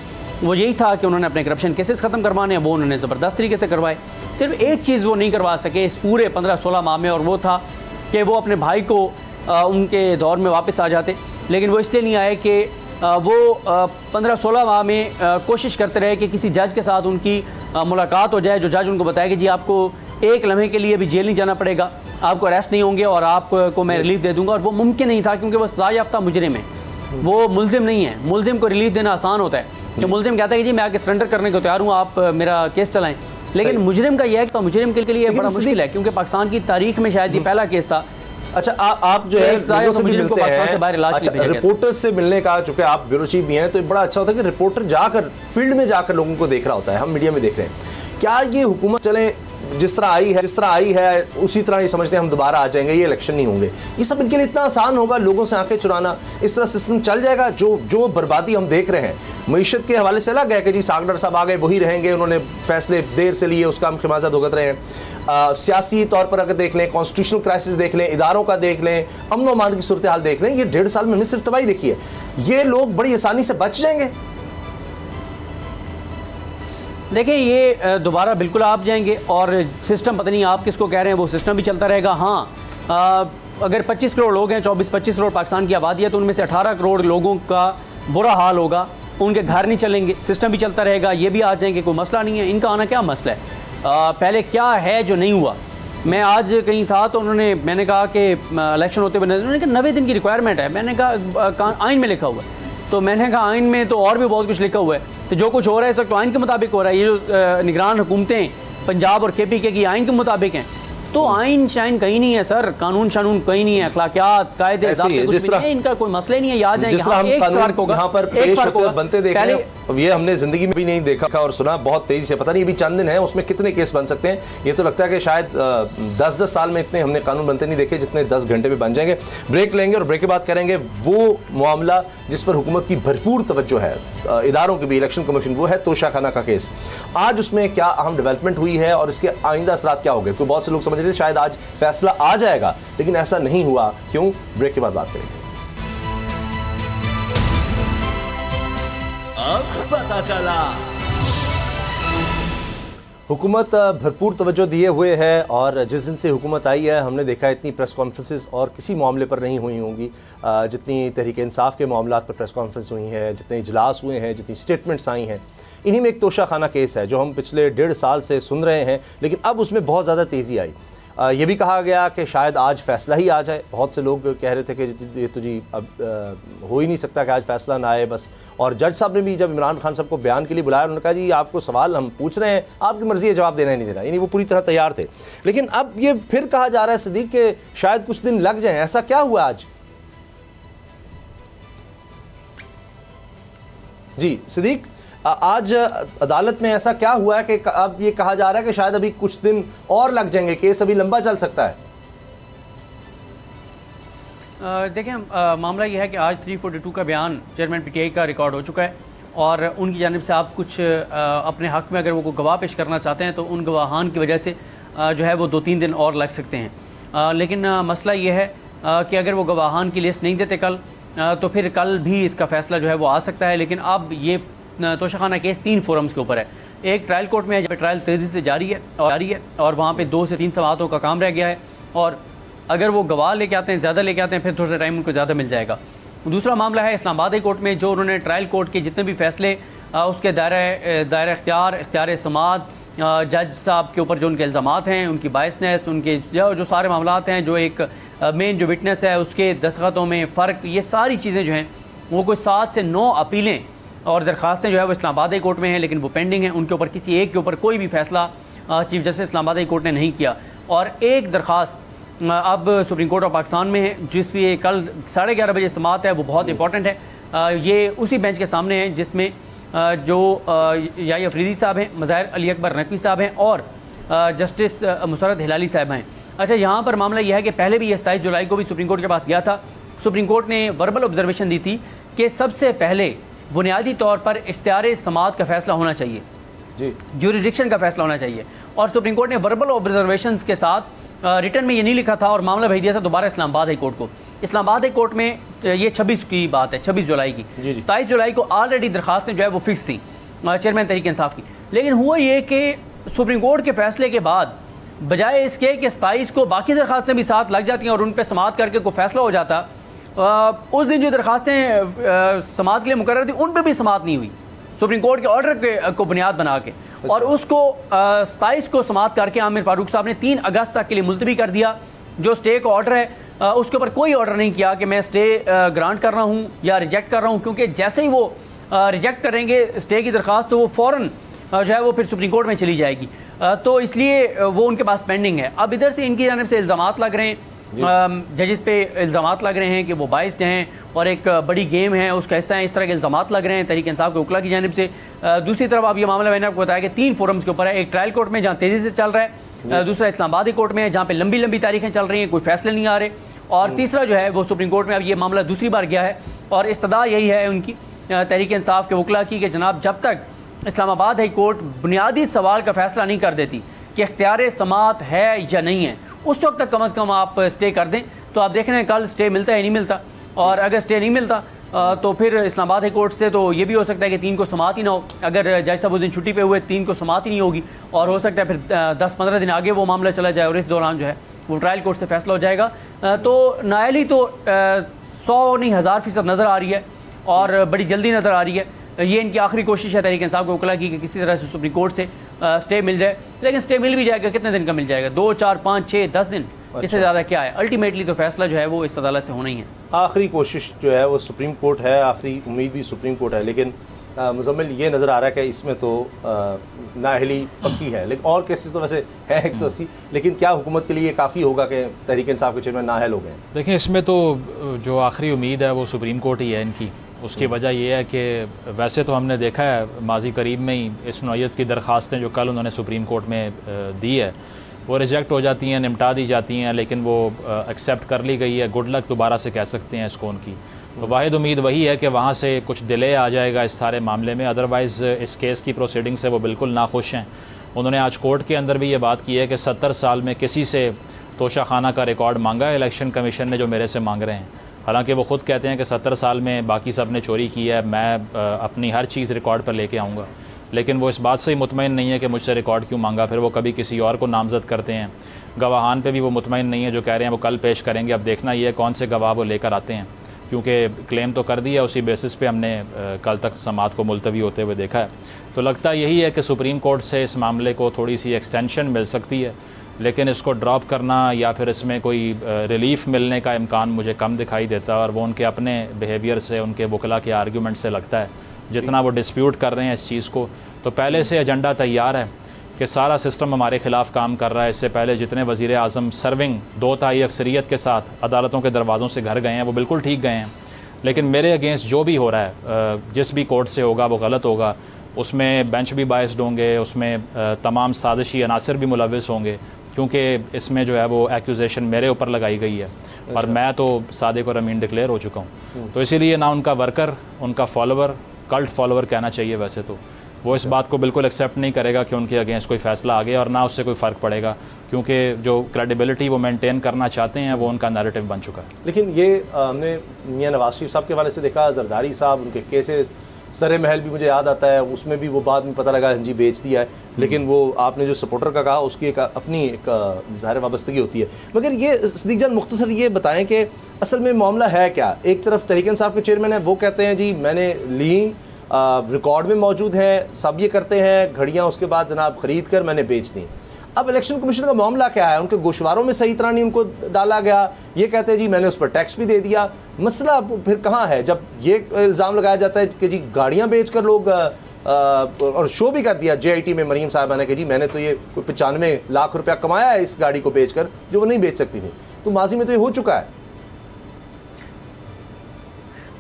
वो यही था कि उन्होंने अपने करप्शन केसेस ख़त्म करवाने हैं, वो उन्होंने ज़बरदस्त तरीके से करवाए। सिर्फ एक चीज़ वो नहीं करवा सके इस पूरे 15-16 माह में, और वो था कि वो अपने भाई को उनके दौर में वापस आ जाते, लेकिन वो इसलिए नहीं आए कि वो 15-16 माह में कोशिश करते रहे कि किसी जज के साथ उनकी मुलाकात हो जाए, जो जज उनको बताए कि जी आपको एक लम्हे के लिए भी जेल नहीं जाना पड़ेगा, आपको अरेस्ट नहीं होंगे और आपको मैं रिलीफ दे दूंगा। और वो मुमकिन नहीं था, क्योंकि वो सज़ा याफ्ता मुजरिम है, वो मुलजिम नहीं है। मुलजिम को रिलीफ देना आसान होता है, जो मुलजिम कहता है कि जी मैं आके सरेंडर करने को तैयार हूँ, आप मेरा केस चलाएं। लेकिन मुजरिम का यह है कि तो मुजरिम के लिए बड़ा मुश्किल है, क्योंकि पाकिस्तान की तारीख में शायद ये पहला केस था। अच्छा, आप जो है लोगों से भी मिलते हैं, अच्छा रिपोर्टर से मिलने का, चूंकि आप ब्यूरो चीफ भी हैं, तो बड़ा अच्छा होता है कि रिपोर्टर जाकर फील्ड में जाकर लोगों को देख रहा होता है। हम मीडिया में देख रहे हैं, क्या ये हुकूमत चले जिस तरह आई है उसी तरह नहीं समझते हम दोबारा आ जाएंगे, ये इलेक्शन नहीं होंगे, ये सब इनके लिए इतना आसान होगा लोगों से आंखें चुराना, इस तरह सिस्टम चल जाएगा। जो बर्बादी हम देख रहे हैं मईशत के हवाले से अलग है कि जी सागडर साहब आ गए वही रहेंगे, उन्होंने फैसले देर से लिए, उसका हम खिमाजा भुगत रहे हैं। सियासी तौर पर अगर देख लें, कॉन्स्टिट्यूशनल क्राइसिस देख लें, इदारों का देख लें, अमन अमान की सूरत हाल देख लें, ये 1.5 साल में हमने सिर्फ तबाही देखी है। ये लोग बड़ी आसानी से बच जाएंगे। देखिए ये दोबारा बिल्कुल आप जाएंगे, और सिस्टम पता नहीं आप किसको कह रहे हैं, वो सिस्टम भी चलता रहेगा। हाँ, अगर 25 करोड़ लोग हैं, 24-25 करोड़ पाकिस्तान की आबादी है, तो उनमें से 18 करोड़ लोगों का बुरा हाल होगा, उनके घर नहीं चलेंगे, सिस्टम भी चलता रहेगा, ये भी आ जाएंगे, कोई मसला नहीं है। इनका आना क्या मसला है? पहले क्या है जो नहीं हुआ। मैं आज कहीं था तो मैंने कहा कि इलेक्शन होते हुए उन्होंने कहा 90 दिन की रिक्वायरमेंट है। मैंने कहा आइन में लिखा हुआ है, तो मैंने कहा आइन में तो और भी बहुत कुछ लिखा हुआ है, तो जो कुछ हो रहा है सब तो आइन के मुताबिक हो रहा है। ये जो निगरान हुकूमतें पंजाब और KPK की आइन के मुताबिक हैं, तो आइन शाइन कहीं नहीं है सर, कानून शानून कहीं नहीं है, अखलाकियात कायदे कुछ नहीं है, इनका कोई मसला नहीं है। याद है यहाँ पर पेश होते बनते देख रहे हैं, ये हमने जिंदगी में भी नहीं देखा और सुना, बहुत तेजी से, पता नहीं अभी चंद दिन है उसमें कितने केस बन सकते हैं। ये तो लगता है कि शायद 10-10 साल में इतने हमने कानून बनते नहीं देखे जितने 10 घंटे में बन जाएंगे। ब्रेक लेंगे और ब्रेक के बाद करेंगे वो मामला जिस पर हुकूमत की भरपूर तवज्जो है, इदारों की भी, इलेक्शन कमीशन, वो है तोशाखाना का केस। आज उसमें क्या अहम डेवलपमेंट हुई है और इसके आइंदा असरात क्या हो गए। बहुत से लोग समझ रहे थे शायद आज फैसला आ जाएगा, लेकिन ऐसा नहीं हुआ। क्यों? ब्रेक के बाद बात करेंगे। अब पता चला। हुकूमत भरपूर तवज्जो दिए हुए है, और जिस दिन से हुकूमत आई है हमने देखा इतनी प्रेस कॉन्फ्रेंसेस और किसी मामले पर नहीं हुई होंगी जितनी तहरीक इंसाफ के मामलात पर प्रेस कॉन्फ्रेंस हुई हैं, जितने इजलास हुए हैं, जितनी स्टेटमेंट्स आई हैं। इन्हीं में एक तोशाखाना केस है जो हम पिछले 1.5 साल से सुन रहे हैं, लेकिन अब उसमें बहुत ज़्यादा तेज़ी आई। ये भी कहा गया कि शायद आज फैसला ही आ जाए। बहुत से लोग कह रहे थे कि ये तो जी अब हो ही नहीं सकता कि आज फैसला ना आए बस। और जज साहब ने भी जब इमरान खान साहब को बयान के लिए बुलाया, उन्होंने कहा जी आपको सवाल हम पूछ रहे हैं, आपकी मर्ज़ी है जवाब देना ही नहीं देना, यानी वो पूरी तरह तैयार थे। लेकिन अब ये फिर कहा जा रहा है सिद्दीक के शायद कुछ दिन लग जाएँ। ऐसा क्या हुआ आज? जी सिद्दीक, आज अदालत में ऐसा क्या हुआ है कि अब ये कहा जा रहा है कि शायद अभी कुछ दिन और लग जाएंगे, केस अभी लंबा चल सकता है? देखें, मामला यह है कि आज 342 का बयान चेयरमैन PTI का रिकॉर्ड हो चुका है, और उनकी जानिब से आप कुछ अपने हक़ में अगर वो गवाह पेश करना चाहते हैं तो उन गवाहान की वजह से जो है वो 2-3 दिन और लग सकते हैं। लेकिन मसला ये है कि अगर वो गवाहान की लिस्ट नहीं देते कल, तो फिर कल भी इसका फ़ैसला जो है वो आ सकता है। लेकिन अब ये तोशाखाना केस 3 फोरम्स के ऊपर है। एक ट्रायल कोर्ट में है जहाँ पे ट्रायल तेज़ी से जारी है और वहाँ पे 2 से 3 समाअतों का काम रह गया है, और अगर वो गवाह लेके आते हैं, ज़्यादा लेके आते हैं, फिर थोड़ा सा टाइम उनको ज़्यादा मिल जाएगा। दूसरा मामला है इस्लामाबाद हाई कोर्ट में, जो उन्होंने ट्रायल कोर्ट के जितने भी फैसले उसके दायरा इख्तियार समाअत, जज साहब के ऊपर जो उनके इल्ज़ामात हैं, उनकी बायसनेस, उनके जो सारे मामलात हैं, जो एक मेन जो विटनेस है उसके दस्तखतों में फ़र्क, ये सारी चीज़ें जो हैं वो कोई 7 से 9 अपीलें और दरखास्तें जो है वो इस्लामाबाद हाई कोर्ट में हैं, लेकिन वो पेंडिंग हैं। उनके ऊपर किसी एक के ऊपर कोई भी फैसला chief justice Islamabad high court ने नहीं किया। और एक दरखास्त अब सुप्रीम कोर्ट ऑफ पाकिस्तान में है, जिस पे कल 11:30 बजे समाअत है, वो बहुत इंपॉर्टेंट है। ये उसी बेंच के सामने है जिसमें जो याही अफरीदी साहब हैं, मज़ाहिर अली अकबर नकवी साहब हैं और जस्टिस मुसरत हिलाली साहब हैं। अच्छा, यहाँ पर मामला यह है कि पहले भी 27 जुलाई को भी सुप्रीम कोर्ट के पास गया था। सुप्रीम कोर्ट ने वर्बल ऑब्जर्वेशन दी थी कि सबसे पहले बुनियादी तौर पर इख्तियार समाअत का फैसला होना चाहिए, जी, ज्यूरिडिक्शन का फैसला होना चाहिए। और सुप्रीम कोर्ट ने वर्बल ऑब्जर्वेशन के साथ रिटर्न में ये नहीं लिखा था और मामला भेज दिया था दोबारा इस्लामाबाद हाई कोर्ट को। इस्लामाबाद हाई कोर्ट में ये 26 की बात है, 26 जुलाई की। 27 जुलाई को ऑलरेडी दरखास्तें जो है वो फिक्स थी चेयरमैन तहरीक इंसाफ की। लेकिन हुआ ये कि सुप्रीम कोर्ट के फैसले के बाद बजाय इसके कि 27 को बाकी दरखास्तें भी साथ लग जाती हैं और उन पर समाअत करके कोई फैसला हो जाता, उस दिन जो दरखास्तें समाअत के लिए मुकर्रर थी उन पर भी समाअत नहीं हुई सुप्रीम कोर्ट के ऑर्डर को बुनियाद बना के। और उसको 27 को समाअत करके आमिर फारूक साहब ने 3 अगस्त तक के लिए मुलतवी कर दिया। जो स्टे का ऑर्डर है उसके ऊपर कोई ऑर्डर नहीं किया कि मैं स्टे ग्रांट कर रहा हूँ या रिजेक्ट कर रहा हूँ, क्योंकि जैसे ही वो रिजेक्ट करेंगे स्टे की दरखास्त तो वो फ़ौरन जो है वो फिर सुप्रीम कोर्ट में चली जाएगी। तो इसलिए वो उनके पास पेंडिंग है। अब इधर से इनकी जानिब से इल्ज़ामात लग रहे हैं, जजेस पे इल्ज़ामात लग रहे हैं कि वो बाइस्ड हैं और एक बड़ी गेम है उसका हिस्सा है, इस तरह के इल्ज़ामात लग रहे हैं तहरीक इंसाफ के वकला की जानिब से। दूसरी तरफ अब ये मामला मैंने आपको बताया कि 3 फोरम्स के ऊपर है। एक ट्रायल कोर्ट में जहाँ तेज़ी से चल रहा है, दूसरा इस्लामाबादी कोर्ट में है जहाँ पे लंबी लंबी तारीखें चल रही हैं, कोई फैसले नहीं आ रहे, और तीसरा जो है वो सुप्रीम कोर्ट में अब ये मामला दूसरी बार गया है। और इस्तदा यही है उनकी तहरीक इंसाफ के वकला की कि जनाब जब तक इस्लामाबाद हाई कोर्ट बुनियादी सवाल का फैसला नहीं कर देती कि इख्तियार समाअत है या नहीं है, उस वक्त तक कम से कम आप स्टे कर दें। तो आप देख रहे हैं कल स्टे मिलता है नहीं मिलता, और अगर स्टे नहीं मिलता तो फिर इस्लामाबाद हाई कोर्ट से तो ये भी हो सकता है कि 3 को समाअत ही ना हो। अगर जज साहब उस दिन छुट्टी पे हुए 3 को समाअत ही नहीं होगी, और हो सकता है फिर 10-15 दिन आगे वो मामला चला जाए और इस दौरान जो है वो ट्रायल कोर्ट से फैसला हो जाएगा। तो नायली तो 100 नहीं 1000% नज़र आ रही है और बड़ी जल्दी नज़र आ रही है। ये इनकी आखिरी कोशिश है तहरीक इंसाफ को वकला की कि किसी तरह से सुप्रीम कोर्ट से स्टे मिल जाए। लेकिन स्टे मिल भी जाएगा, कितने दिन का मिल जाएगा? 2, 4, 5, 6, 10 दिन, इससे ज़्यादा क्या है? अल्टीमेटली तो फैसला जो है वो इस अदालत से होना ही है। आखिरी कोशिश जो है वो सुप्रीम कोर्ट है, आखिरी उम्मीद भी सुप्रीम कोर्ट है। लेकिन मुजम्मिल ये नज़र आ रहा है कि इसमें तो नाअहली पक्की है। लेकिन और केसेस तो वैसे है 180, लेकिन क्या हुकूमत के लिए काफ़ी होगा कि तहरीक इंसाफ के चेयरमैन नाअहल हो गए? देखिए, इसमें तो जो आखिरी उम्मीद है वो सुप्रीम कोर्ट ही है इनकी। उसकी वजह यह है कि वैसे तो हमने देखा है माजी करीब में ही इस नौइयत की दरख्वास्तें जो कल उन्होंने सुप्रीम कोर्ट में दी है वो रिजेक्ट हो जाती हैं, निपटा दी जाती हैं, लेकिन वो एक्सेप्ट कर ली गई है। गुड लक दोबारा से कह सकते हैं इसको उनकी। तो वाहिद उम्मीद वही है कि वहाँ से कुछ डिले आ जाएगा इस सारे मामले में। अदरवाइज़ इस केस की प्रोसीडिंग से वो बिल्कुल नाखुश हैं। उन्होंने आज कोर्ट के अंदर भी ये बात की है कि 70 साल में किसी से तोशाखाना का रिकॉर्ड मांगा है इलेक्शन कमीशन ने जो मेरे से मांग रहे हैं। हालांकि वो ख़ुद कहते हैं कि 70 साल में बाकी सब ने चोरी की है, मैं अपनी हर चीज़ रिकॉर्ड पर लेके आऊँगा। लेकिन वो इस बात से ही मुतमईन नहीं है कि मुझसे रिकॉर्ड क्यों मांगा। फिर वो कभी किसी और को नामज़द करते हैं। गवाहान पे भी वो मुतमईन नहीं है, जो कह रहे हैं वो कल पेश करेंगे। अब देखना ये है कौन से गवाह वो लेकर आते हैं, क्योंकि क्लेम तो कर दिया, उसी बेसिस पे हमने कल तक समाअत को मुलतवी होते हुए देखा है। तो लगता यही है कि सुप्रीम कोर्ट से इस मामले को थोड़ी सी एक्सटेंशन मिल सकती है, लेकिन इसको ड्रॉप करना या फिर इसमें कोई रिलीफ मिलने का इम्कान मुझे कम दिखाई देता है। और वो उनके अपने बिहेवियर से, उनके वकला के आर्गूमेंट से लगता है, जितना वो डिस्प्यूट कर रहे हैं इस चीज़ को, तो पहले से एजेंडा तैयार है कि सारा सिस्टम हमारे ख़िलाफ़ काम कर रहा है। इससे पहले जितने वज़ीर आज़म सर्विंग 2/3 अक्सरियत के साथ अदालतों के दरवाज़ों से घर गए हैं वो बिल्कुल ठीक गए हैं। लेकिन मेरे अगेंस्ट जो भी हो रहा है, जिस भी कोर्ट से होगा वो गलत होगा। उसमें बेंच भी बायस्ड होंगे, उसमें तमाम साजिशी अनासर भी मुलविस होंगे, क्योंकि इसमें जो है वो एक्यूजेशन मेरे ऊपर लगाई गई है और मैं तो सादिक और अमीन डिक्लेयर हो चुका हूँ। तो इसीलिए ना उनका वर्कर, उनका फॉलोवर, कल्ट फॉलोवर कहना चाहिए वैसे तो, वो इस बात को बिल्कुल एक्सेप्ट नहीं करेगा कि उनके अगेंस्ट कोई फ़ैसला आ गया, और ना उससे कोई फ़र्क पड़ेगा, क्योंकि जो क्रेडिबिलिटी वो मेंटेन करना चाहते हैं वो उनका नैरेटिव बन चुका है। लेकिन ये हमने मियां नवाज शरीफ साहब के हवाले से देखा, जरदारी साहब, उनके केसेस, सरे महल भी मुझे याद आता है, उसमें भी वो बाद में पता लगा जी बेच दिया है। लेकिन वो आपने जो सपोर्टर का कहा उसकी एक अपनी एक ज़ाहिर वाबस्तगी होती है। मगर ये सिद्दीक जान मुख्तसर ये बताएं कि असल में मामला है क्या? एक तरफ तहरीक इंसाफ के चेयरमैन है, वो कहते हैं जी मैंने ली, रिकॉर्ड में मौजूद हैं, सब ये करते हैं, घड़ियाँ उसके बाद जनाब ख़रीद कर मैंने बेच दी। अब इलेक्शन कमीशन का मामला क्या है? उनके गोशवारों में सही तरह नहीं उनको डाला गया, ये कहते हैं जी मैंने उस पर टैक्स भी दे दिया। मसला फिर कहाँ है जब ये इल्ज़ाम लगाया जाता है कि जी गाड़ियाँ बेच कर लोग और शो भी कर दिया JIT में मरीम साहबा ने कि जी मैंने तो ये 95 लाख रुपया कमाया है इस गाड़ी को बेचकर, जो वो नहीं बेच सकती थी। तो माजी में तो ये हो चुका है।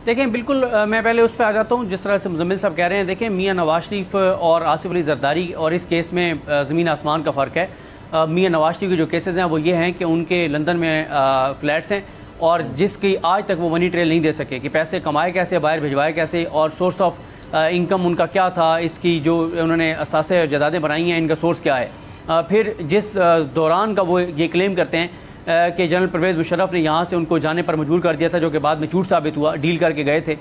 देखें बिल्कुल, मैं पहले उस पर आ जाता हूँ जिस तरह से मुजम्मिल साहब कह रहे हैं। देखें मियाँ नवाज शरीफ और आसिफ अली जरदारी और इस केस में ज़मीन आसमान का फ़र्क है। मियाँ नवाज शरीफ के जो केसेस हैं वो ये हैं कि उनके लंदन में फ़्लैट्स हैं और जिसकी आज तक वो मनी ट्रेल नहीं दे सके कि पैसे कमाए कैसे, बाहर भिजवाए कैसे और सोर्स ऑफ इनकम उनका क्या था, इसकी जो उन्होंने असासे जदादें बनाई हैं इनका सोर्स क्या है। फिर जिस दौरान का वो ये क्लेम करते हैं कि जनरल परवेज़ मुशर्रफ ने यहाँ से उनको जाने पर मजबूर कर दिया था, जो कि बाद में झूठ साबित हुआ। डील करके गए थे,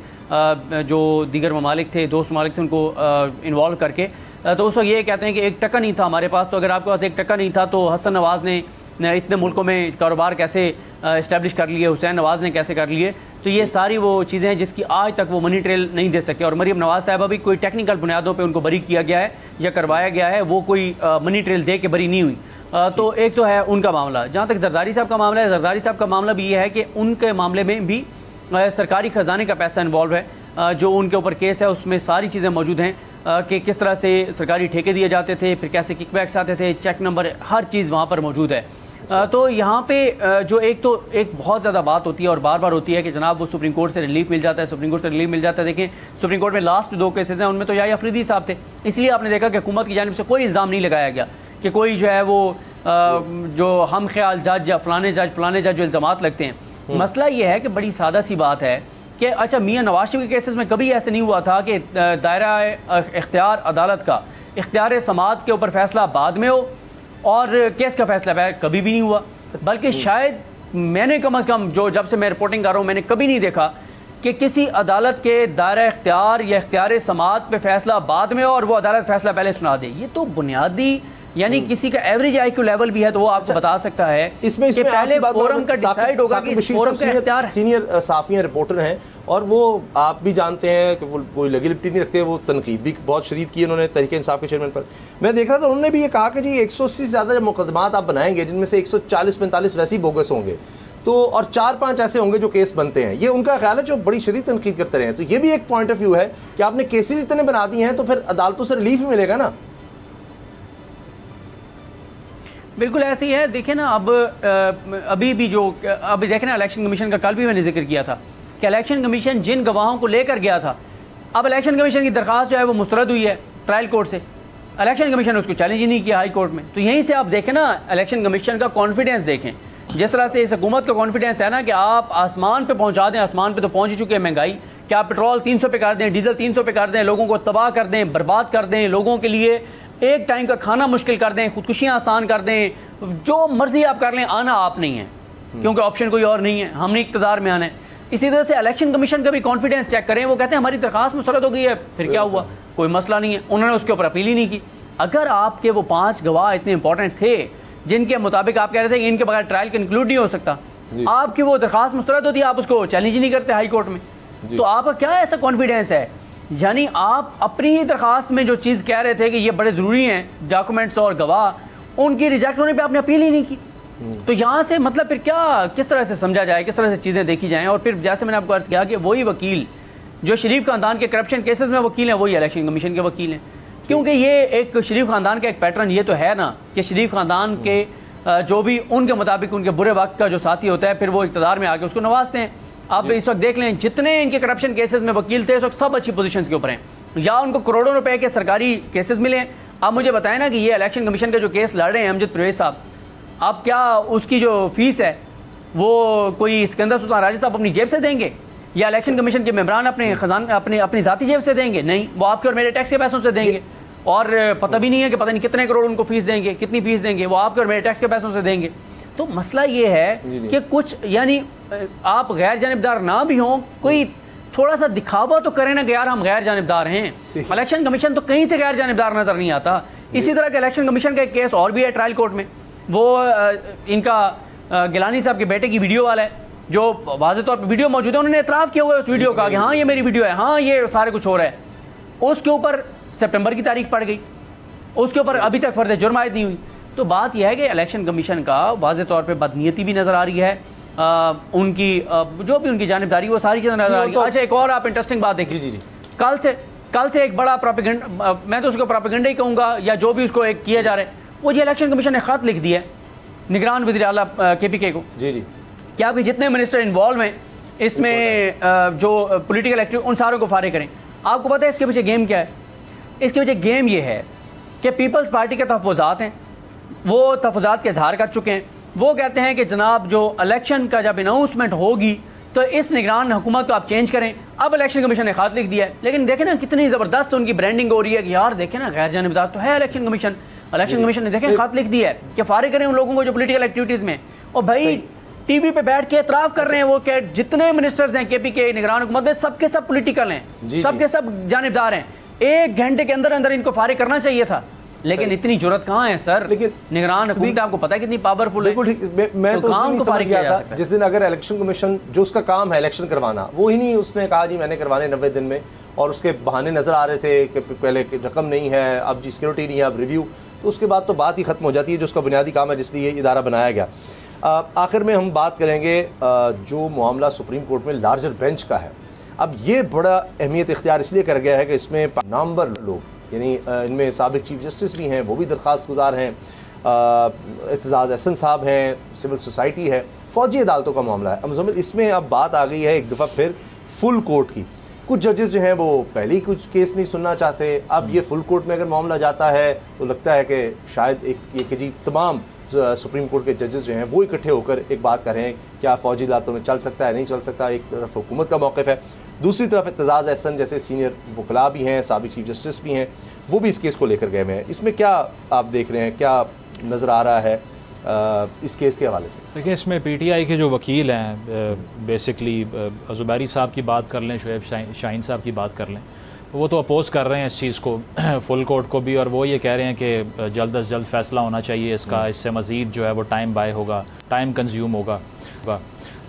जो दीगर ममालिक थे, दोस्त ममालिक थे, उनको इन्वॉल्व करके। तो उस वक्त ये कहते हैं कि 1 टका नहीं था हमारे पास। तो अगर आपके पास 1 टका नहीं था तो हसन नवाज़ ने इतने मुल्कों में कारोबार कैसे इस्टेब्लिश कर लिए, हुसैन नवाज़ ने कैसे कर लिए। तो ये सारी वो चीज़ें हैं जिसकी आज तक वो मनी ट्रेल नहीं दे सके। और मरीम नवाज़ साहबा भी कोई टेक्निकल बुनियादों पे उनको बरी किया गया है या करवाया गया है, वो कोई मनी ट्रेल दे के बरी नहीं हुई। तो एक तो है उनका मामला। जहाँ तक जरदारी साहब का मामला है, जरदारी साहब का मामला भी ये है कि उनके मामले में भी सरकारी ख़जाने का पैसा इन्वॉल्व है। जो उनके ऊपर केस है उसमें सारी चीज़ें मौजूद हैं कि किस तरह से सरकारी ठेके दिए जाते थे, फिर कैसे किकबैक्स आते थे, चेक नंबर, हर चीज़ वहाँ पर मौजूद है। तो यहाँ पे जो एक बहुत ज़्यादा बात होती है और बार बार होती है कि जनाब वो सुप्रीम कोर्ट से रिलीफ मिल जाता है, सुप्रीम कोर्ट से रिलीफ मिल जाता है। देखें सुप्रीम कोर्ट में लास्ट 2 केसेस हैं, उनमें तो याह्या अफरीदी साहब थे। इसलिए आपने देखा कि हुकूमत की जानिब से कोई इल्ज़ाम नहीं लगाया गया कि कोई जो है वो जो हम ख्याल जज या फलाने जज जो इल्ज़ामात लगते हैं। मसला ये है कि बड़ी सादा सी बात है कि अच्छा मियाँ नवाज शरीफ के केसेस में कभी ऐसे नहीं हुआ था कि दायरा इख्तियार अदालत का इख्तियार समात के ऊपर फैसला बाद में हो और केस का फैसला कभी भी नहीं हुआ। बल्कि शायद मैंने कम अज़ कम जो जब से मैं रिपोर्टिंग कर रहा हूँ मैंने कभी नहीं देखा कि किसी अदालत के दायरा इख्तियार या इख्तियार समात पे फैसला बाद में हो और वो अदालत फैसला पहले सुना दे। ये तो बुनियादी यानी किसी का एवरेज IQ लेवल भी है तो वो आपको बता सकता है इसमें कि पहले फोरम का डिसाइड होगा कि इस फोरम का इख्तियार है। सीनियर साफियां रिपोर्टर हैं और वो आप भी जानते हैं कि वो कोई लगी लिपटी नहीं रखते। वो तनकीद भी बहुत शदीद की उन्होंने तहरीक इंसाफ के चेयरमैन पर। मैं देख रहा था उन्होंने भी ये कहा कि जी 180 से ज़्यादा जब मुकदमात आप बनाएंगे जिनमें से 140-45 वैसे ही बोगस होंगे तो और 4-5 ऐसे होंगे जो केस बनते हैं। ये उनका ख्याल है जो बड़ी शदीद तनकीद करते रहे हैं। तो ये भी एक पॉइंट ऑफ व्यू है कि आपने केसेस इतने बना दिए हैं तो फिर अदालतों से रिलीफ ही मिलेगा ना। बिल्कुल ऐसे ही है। देखिए ना अब अभी भी जो अभी देखें ना इलेक्शन कमीशन का कल भी मैंने जिक्र किया था कि इलेक्शन कमीशन जिन गवाहों को लेकर गया था, अब इलेक्शन कमीशन की दरख्वास्त जो है वो मुस्तरद हुई है ट्रायल कोर्ट से। इलेक्शन कमीशन ने उसको चैलेंज ही नहीं किया हाई कोर्ट में। तो यहीं से आप देखें ना इलेक्शन कमीशन का कॉन्फिडेंस देखें, जिस तरह से इस हुकूमत का कॉन्फिडेंस है ना कि आप आसमान पे पहुंचा दें। आसमान पे तो पहुंच ही चुके हैं महंगाई कि आप पेट्रोल 300 पे कर दें, डीजल 300 पे कर दें, लोगों को तबाह कर दें, बर्बाद कर दें, लोगों के लिए एक टाइम का खाना मुश्किल कर दें, खुदकुशियाँ आसान कर दें, जो मर्जी आप कर लें, आना आप नहीं है क्योंकि ऑप्शन कोई और नहीं है, हमने इक़्तिदार में आना है। इसी तरह से इलेक्शन कमीशन का भी कॉन्फिडेंस चेक करें। वो कहते हैं हमारी दरख्वास्त मुस्तरद हो गई है, फिर क्या हुआ, कोई मसला नहीं है, उन्होंने उसके ऊपर अपील ही नहीं की। अगर आपके वो 5 गवाह इतने इंपॉर्टेंट थे जिनके मुताबिक आप कह रहे थे कि इनके बगैर ट्रायल कंक्लूड नहीं हो सकता, आपकी वो दरख्वास्त मुस्तरद होती है, आप उसको चैलेंज ही नहीं करते हाई कोर्ट में, तो आपका क्या ऐसा कॉन्फिडेंस है? यानी आप अपनी ही दरख्वास्त में जो चीज़ कह रहे थे कि ये बड़े ज़रूरी हैं डॉक्यूमेंट्स और गवाह, उनकी रिजेक्ट होने पे आपने अपील ही नहीं की। तो यहाँ से मतलब फिर क्या, किस तरह से समझा जाए, किस तरह से चीज़ें देखी जाएँ? और फिर जैसे मैंने आपको अर्ज़ किया कि वही वकील जो शरीफ खानदान के करप्शन केसेस में वकील हैं वही इलेक्शन कमीशन के वकील हैं। क्योंकि ये एक शरीफ खानदान का एक पैटर्न ये तो है ना कि शरीफ खानदान के जो भी उनके मुताबिक उनके बुरे वक्त का जो साथी होता है फिर वो इक़्तिदार में आके उसको नवाजते हैं। आप इस वक्त देख लें जितने इनके करप्शन केसेस में वकील थे इस वक्त सब अच्छी पोजीशंस के ऊपर हैं या उनको करोड़ों रुपए के सरकारी केसेस मिले हैं। आप मुझे बताएं ना कि ये इलेक्शन कमीशन के जो केस लड़ रहे हैं अमजद परवेज साहब, आप क्या उसकी जो फीस है वो कोई सिकंदर सुल्तान राजी साहब अपनी जेब से देंगे या इलेक्शन कमीशन के मेंबरान अपने खजान अपनी ज़ाती जेब से देंगे? नहीं, वो आपके और मेरे टैक्स के पैसों से देंगे। और पता भी नहीं है कि पता नहीं कितने करोड़ उनको फीस देंगे, कितनी फीस देंगे, वो आपके और मेरे टैक्स के पैसों से देंगे। तो मसला ये है कि कुछ यानी आप गैर जानिबदार ना भी हों, कोई थोड़ा सा दिखावा तो करें ना कि यार हम गैर जानिबदार हैं। इलेक्शन कमीशन तो कहीं से गैर जानिबदार नजर नहीं आता। इसी तरह के इलेक्शन कमीशन का एक केस और भी है ट्रायल कोर्ट में, वो इनका गिलानी साहब के बेटे की वीडियो वाला है जो वाज़ेह तौर पर वीडियो मौजूद है, उन्होंने एतराफ़ किया हुआ है उस वीडियो का कि हाँ ये मेरी वीडियो है, हाँ ये सारे कुछ हो रहा है। उसके ऊपर सितंबर की तारीख पड़ गई, उसके ऊपर अभी तक फर्द जुर्म आयद नहीं हुई। तो बात यह है कि इलेक्शन कमीशन का वाज़ेह तौर पे बदनीयती भी नज़र आ रही है, उनकी जो भी उनकी जानिबदारी वो सारी चीज़ें नज़र आ रही है। अच्छा एक और आप इंटरेस्टिंग बात देखिए, कल से एक बड़ा प्रोपेगेंडा, मैं तो उसको प्रोपेगेंडा ही कहूँगा या जो भी उसको एक किया जा रहा है, वो जो इलेक्शन कमीशन ने ख़त लिख दिया निगरान वज़ीर आला KPK को जी जी कि आपके जितने मिनिस्टर इन्वॉल्व हैं इसमें जो पॉलिटिकल एक्टिव उन सारों को फारिग करें। आपको पता है इसके पीछे गेम क्या है? इसके पीछे गेम ये है कि पीपल्स पार्टी के तहफ़्फ़ुज़ात हैं, वो तहफ़्फ़ुज़ात के इज़हार कर चुके हैं। वो कहते हैं कि जनाब जो इलेक्शन का जब अनाउंसमेंट होगी तो इस निगरान हुकूमत को आप चेंज करें। अब इलेक्शन कमीशन ने ख़त लिख दिया है, लेकिन देखें ना कितनी ज़बरदस्त उनकी ब्रांडिंग हो रही है कि यार देखें ना गैर जानिबदार तो है इलेक्शन कमीशन ने देखें खत लिख दिया है कि फारिग करें उन लोगों को जो पॉलिटिकल एक्टिविटीज़ में। और भाई टीवी पे बैठ के एतराफ़ कर रहे हैं वो कि जितने मिनिस्टर्स हैं KPK निगरान हुकूमत में सबके सब पॉलिटिकल हैं, सबके सब जानिबदार हैं। 1 घंटे के अंदर अंदर इनको फारिग करना चाहिए था, लेकिन इतनी जुर्रत कहाँ है सर? लेकिन निगरान हुकूमत आपको पता है कितनी पावरफुल है। बिल्कुल ठीक। मैं तो उस दिन समझ गया था जिस दिन अगर इलेक्शन कमीशन जो उसका काम है इलेक्शन करवाना, वो ही नहीं उसने कहा जी मैंने करवाने 90 दिन में, और उसके बहाने नजर आ रहे थे कि पहले रकम नहीं है, अब जी सिक्योरिटी नहीं है, अब रिव्यू, तो उसके बाद तो बात ही खत्म हो जाती है जो उसका बुनियादी काम है जिसलिए ये इदारा बनाया गया। आखिर में हम बात करेंगे जो मामला सुप्रीम कोर्ट में लार्जर बेंच का है। अब ये बड़ा अहमियत इख्तियार इसलिए कर गया है कि इसमें नामवर लोग यानी इनमें साबिक चीफ जस्टिस भी हैं, वो भी दरख्वास्त गुजार हैं, एतजाज़ एहसन साहब हैं, सिविल सोसाइटी है, फ़ौजी अदालतों का मामला है। मुज़म्मिल इसमें अब बात आ गई है एक दफ़ा फिर फुल कोर्ट की। कुछ जजेस जो हैं वो पहले ही कुछ केस नहीं सुनना चाहते, अब ये फुल कोर्ट में अगर मामला जाता है तो लगता है कि शायद एक ये कि जी तमाम सुप्रीम कोर्ट के जजेस जो हैं वो इकट्ठे होकर एक बात कर रहे हैं क्या फ़ौजी अदालतों में चल सकता है नहीं चल सकता। एक तरफ हुकूमत का मौक़िफ़ है, दूसरी तरफ एतजाज़ एहसन जैसे सीनियर वकला भी हैं, साबिक चीफ जस्टिस भी हैं, वो भी इस केस को लेकर गए हुए हैं। इसमें क्या आप देख रहे हैं, क्या नज़र आ रहा है इस केस के हवाले से? देखिए इसमें PTI के जो वकील हैं बेसिकली ज़ुबैरी साहब की बात कर लें, शुएब शाहीन साहब की बात कर लें, वो तो अपोज़ कर रहे हैं इस चीज़ को फुल कोर्ट को भी, और वो ये कह रहे हैं कि जल्द अज जल्द फ़ैसला होना चाहिए इसका, इससे मज़ीद जो है वो टाइम बाय होगा, टाइम कंज्यूम होगा।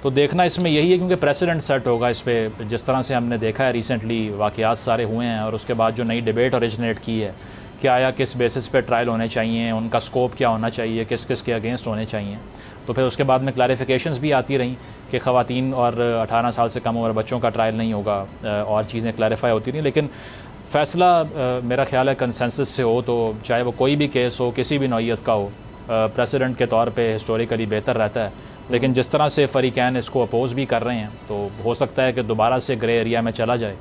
तो देखना इसमें यही है क्योंकि प्रेसिडेंट सेट होगा इस पर, जिस तरह से हमने देखा है रिसेंटली वाक़यात सारे हुए हैं, और उसके बाद जो नई डिबेट ओरिजिनेट की है क्या आया किस बेसिस पे ट्रायल होने चाहिए, उनका स्कोप क्या होना चाहिए, किस किस के अगेंस्ट होने चाहिए। तो फिर उसके बाद में क्लैरिफिकेशंस भी आती रहीं कि ख़वातीन और 18 साल से कम उम्र बच्चों का ट्रायल नहीं होगा, और चीज़ें क्लैरिफाई होती रहीं। लेकिन फ़ैसला मेरा ख्याल है कंसेंसस से हो, तो चाहे वो कोई भी केस हो, किसी भी नौइयत का हो, प्रेसिडेंट के तौर पे हिस्टोरिकली बेहतर रहता है। लेकिन जिस तरह से फ़रीक़ैन इसको अपोज़ भी कर रहे हैं तो हो सकता है कि दोबारा से ग्रे एरिया में चला जाए।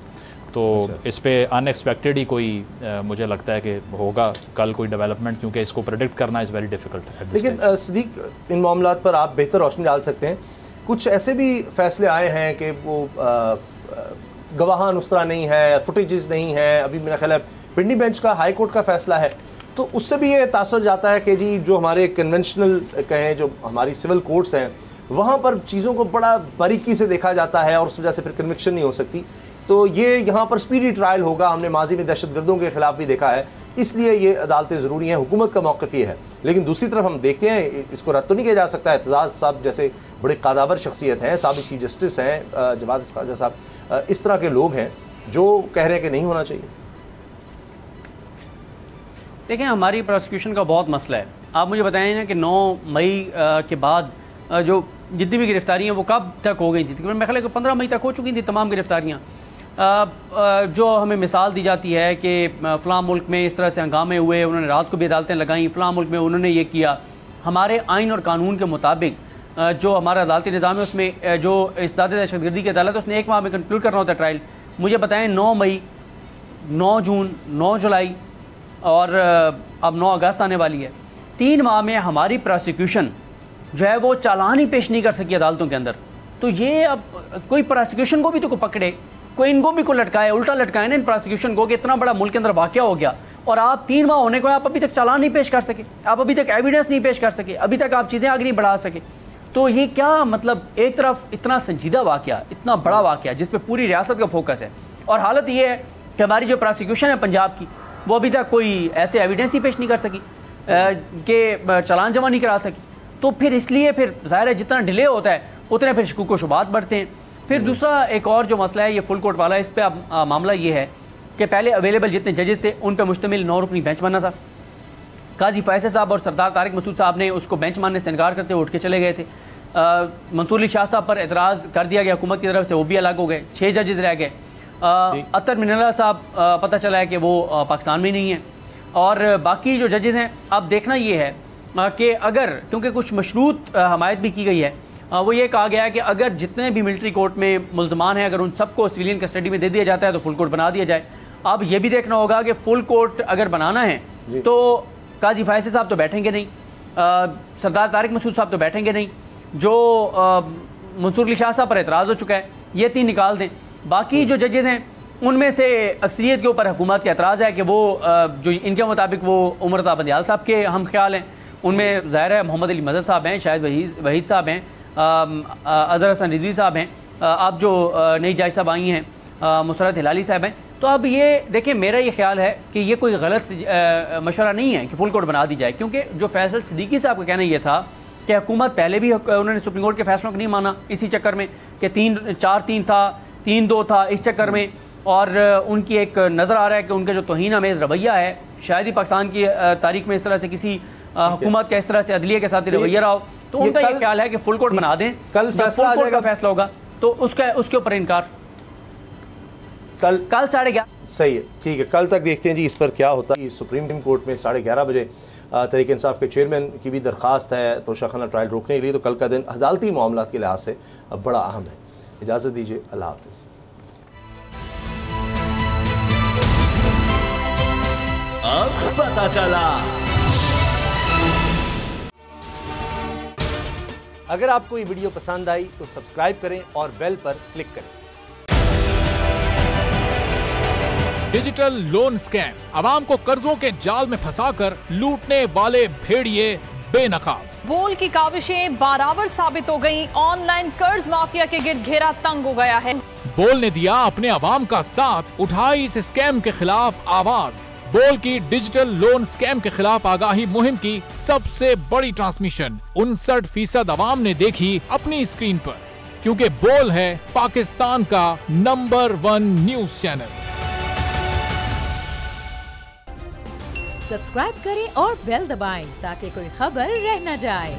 तो इस पे अनएक्सपेक्टेड ही कोई मुझे लगता है कि होगा कल कोई डेवलपमेंट, क्योंकि इसको प्रेडिक्ट करना इज़ वेरी डिफ़िकल्ट। लेकिन सदीक इन मामलात पर आप बेहतर रोशनी डाल सकते हैं। कुछ ऐसे भी फैसले आए हैं कि वो गवाहान उस तरह नहीं है, फुटेजेस नहीं है, अभी मेरा ख्याल है पिंडी बेंच का हाई कोर्ट का फैसला है, तो उससे भी ये तासुर जाता है कि जी जो हमारे कन्वेंशनल कहें जो हमारी सिविल कोर्ट्स हैं वहाँ पर चीज़ों को बड़ा बारीकी से देखा जाता है और उस वजह से फिर कन्विक्शन नहीं हो सकती। तो ये यहाँ पर स्पीडी ट्रायल होगा, हमने माजी में दहशतगर्दों के खिलाफ भी देखा है, इसलिए ये अदालतें ज़रूरी हैं, हुकूमत का मौक़िफ़ ये है। लेकिन दूसरी तरफ हम देखते हैं इसको रद्द तो नहीं किया जा सकता, एतजाज़ साहब जैसे बड़े कादावर शख्सियत हैं, साबिक़ चीफ जस्टिस हैं जवाद ख्वाजा साहब, इस तरह के लोग हैं जो कह रहे हैं कि नहीं होना चाहिए। देखें हमारी प्रोसिक्यूशन का बहुत मसला है। आप मुझे बताएं ना कि 9 मई के बाद जो जितनी भी गिरफ्तारियाँ वो कब तक हो गई थी? तकरीबन मेरे ख्याल है 15 मई तक हो चुकी थी तमाम गिरफ्तारियाँ। जो हमें मिसाल दी जाती है कि फ़लाँ मुल्क में इस तरह से हंगामे हुए, उन्होंने रात को भी अदालतें लगाईं, फ़लाँ मुल्क में उन्होंने ये किया। हमारे आइन और कानून के मुताबिक जो हमारा अदालती निज़ाम है उसमें जो इस्दाद दहशतगर्दी की अदालत है उसने 1 माह में कंक्लूड करना होता है ट्रायल। मुझे बताएं 9 मई, 9 जून, 9 जुलाई और अब 9 अगस्त आने वाली है, 3 माह में हमारी प्रोसिक्यूशन जो है वो चालान ही पेश नहीं कर सकी अदालतों के अंदर। तो ये अब कोई प्रोसिक्यूशन को भी तो पकड़े, कोई इनको भी को लटकाए, उल्टा लटकाए ना इन प्रोसिक्यूशन को कि इतना बड़ा मुल्क के अंदर वाक़या हो गया और आप 3 माह होने को आप अभी तक चालान नहीं पेश कर सके, आप अभी तक एविडेंस नहीं पेश कर सके, अभी तक आप चीज़ें आगे नहीं बढ़ा सके। तो ये क्या मतलब, एक तरफ इतना संजीदा वाक़या, इतना बड़ा वाक़या जिस पर पूरी रियासत का फोकस है, और हालत ये है कि हमारी जो प्रोसिक्यूशन है पंजाब की वो अभी तक कोई ऐसे एविडेंस ही पेश नहीं कर सकी कि चालान जमा नहीं करा सकी। तो फिर इसलिए फिर ज़ाहिर है जितना डिले होता है उतने फिर शकूक व शुबात बढ़ते हैं। फिर दूसरा एक और जो मसला है ये फुल कोर्ट वाला, इस पर अब मामला ये है कि पहले अवेलेबल जितने जजेस थे उन पर मुश्तमिल 9 रुकनी बेंच बना था। काजी फैसल साहब और सरदार तारिक मसूद साहब ने उसको बेंच मानने से इनकार करते हुए उठ के चले गए थे। मंसूर अली शाह साहब पर एतराज़ कर दिया गया हुकूमत की तरफ से, वो भी अलग हो गए, 6 जजेस रह गए। अतर मिनल्ला साहब पता चला है कि वो पाकिस्तान में नहीं है, और बाकी जो जजेस हैं अब देखना ये है कि अगर, क्योंकि कुछ मशरूत हमायत भी की गई है, वो ये कहा गया है कि अगर जितने भी मिलिट्री कोर्ट में मुल्ज़मान हैं अगर उन सबको सिविलियन कस्टडी में दे दिया जाता है तो फुल कोर्ट बना दिया जाए। अब ये भी देखना होगा कि फुल कोर्ट अगर बनाना है तो काजी फैसल साहब तो बैठेंगे नहीं, सरदार तारिक मसूद साहब तो बैठेंगे नहीं, जो मंसूर अली शाह साहब पर एतराज़ हो चुका है ये 3 निकाल दें। बाकी जो जजेज़ हैं उनमें से अक्सरियत के ऊपर हुकूमत का एतराज़ है कि वो जो इनके मुताबिक वो उमर अता बंदियाल साहब के हम ख्याल हैं, उनमें ज़ाहिर है मोहम्मद अली मज़हर साहब हैं, शायद वहीद साहब हैं, अज़हर हसन रिजवी साहब हैं, अब जो नई जज साहब आई हैं मुसरत हिलाली साहब हैं। तो अब ये देखिए, मेरा ये ख्याल है कि ये कोई गलत मशवरा नहीं है कि फुल कोर्ट बना दी जाए, क्योंकि जो फैसल सिद्दीकी साहब का कहना ये था कि हुकूमत पहले भी उन्होंने सुप्रीम कोर्ट के फैसलों को नहीं माना इसी चक्कर में कि 4-3 था, 3-2 था, इस चक्कर में। और उनकी एक नज़र आ रहा है कि उनका जो तौहीन आमेज़ रवैया है शायद ही पाकिस्तान की तारीख में इस तरह से किसी हुकूमत का इस तरह से अदलिया के साथ रवैया रहा हो। तो उनका ये ख्याल है कि फुल कोर्ट बना दें, कल फैसला आ जाएगा, फैसला होगा तो उसके ऊपर इनकार कल 11:30। सही है, ठीक है, कल तक देखते हैं जी इस पर क्या होता है। सुप्रीम कोर्ट में 11:30 बजे तहरीक इंसाफ के चेयरमैन की भी दरख्वास्त है तोशाखाना ट्रायल रोकने के लिए, तो कल का दिन अदालती मामलात के लिहाज से बड़ा अहम है। इजाज़त दीजिए, अल्लाह हाफ़िज़। अब पता चला। अगर आपको ये वीडियो पसंद आई तो सब्सक्राइब करें और बेल पर क्लिक करें। डिजिटल लोन स्कैम, आवाम को कर्जों के जाल में फंसाकर लूटने वाले भेड़िए बेनकाब। बोल की काविशें बराबर साबित हो गईं, ऑनलाइन कर्ज माफिया के गिर्द घेरा तंग हो गया है। बोल ने दिया अपने आवाम का साथ, उठाई इस स्कैम के खिलाफ आवाज। बोल की डिजिटल लोन स्कैम के खिलाफ आगाही मुहिम की सबसे बड़ी ट्रांसमिशन 59% आवाम ने देखी अपनी स्क्रीन पर, क्योंकि बोल है पाकिस्तान का नंबर 1 न्यूज चैनल। सब्सक्राइब करें और बेल दबाएं ताकि कोई खबर रह न जाए।